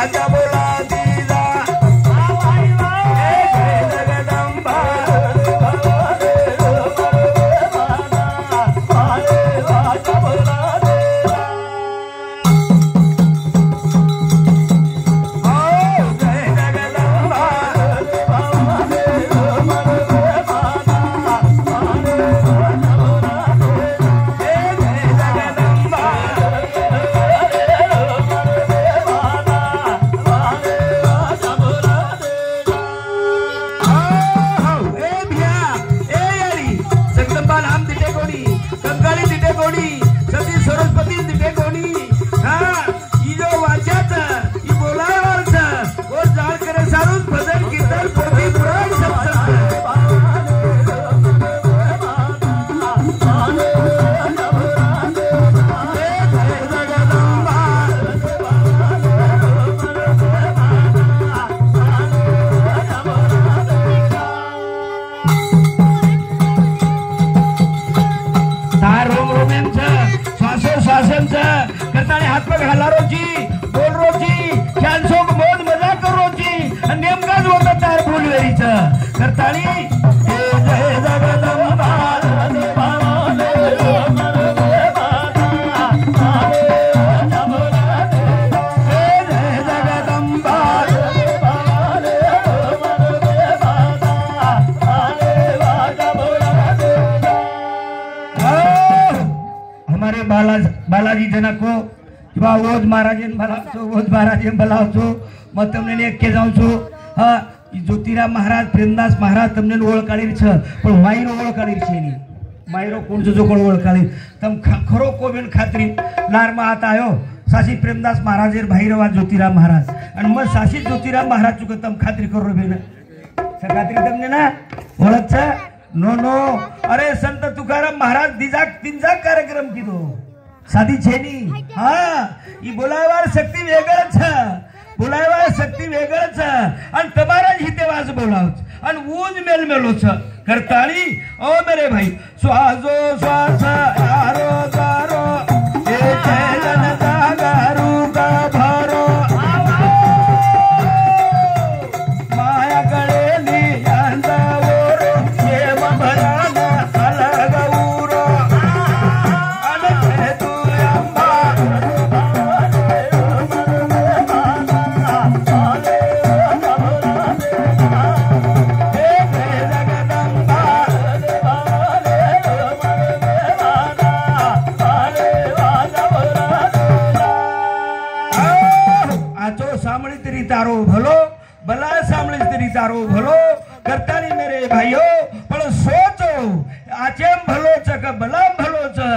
आजा बोला दीदा जगदम्बा करताने हाथ पे घाला रोजी बोल रोजी चांसो मोद मजा कर रोजी नेमकाच होता तार बोलवेरीच करतानी जय जगदंबा हमारे बालाजी जना को वोज महाराज बोलावो मत तमने एक जाऊँ छो हाँ ज्योतिराम महाराज प्रेमदास महाराज तमने ओळखाळी छ पण मायरो ओळखाळी छे नी मायरो कोण जो कोण ओळखाळी तम खरो कोबेन खात्री लार में आता आयो सासी प्रेमदास महाराज भाईरवा ज्योतिराम महाराज आणि मग सासी ज्योतिराम महाराज चुक तम खात्री करो बेन खात्री तमने ना ओळख छ नो नो अरे संत तुकाराम महाराज तीनजा कार्यक्रम कीधो साधी छेनी हाँ ई बोलायवार शक्ति वेगळच बोलायवार शक्ति वेगळच आणि तमारा हिते वाज बोलावच आणि ऊज मेल मेलोच करताळी ओ मेरे भाई स्वाजो श्वास आरो गारो ए चैलन जागारू का भरो माया गळेली यांचा ओरो प्रेम भराना अलग उरो अनखे तू अंबा तारो भलो भला सामने तेरी तारो भलो करतानी मेरे भाइयों पण सोचो आचेम भलो च का बलाम भलो च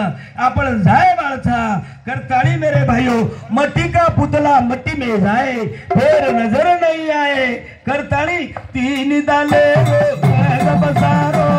आपण जाय बाळचा करतानी मेरे भाइयों मट्टी का पुतला मट्टी में जाए फिर नजर नहीं आए करतानी तीन डाले बसारो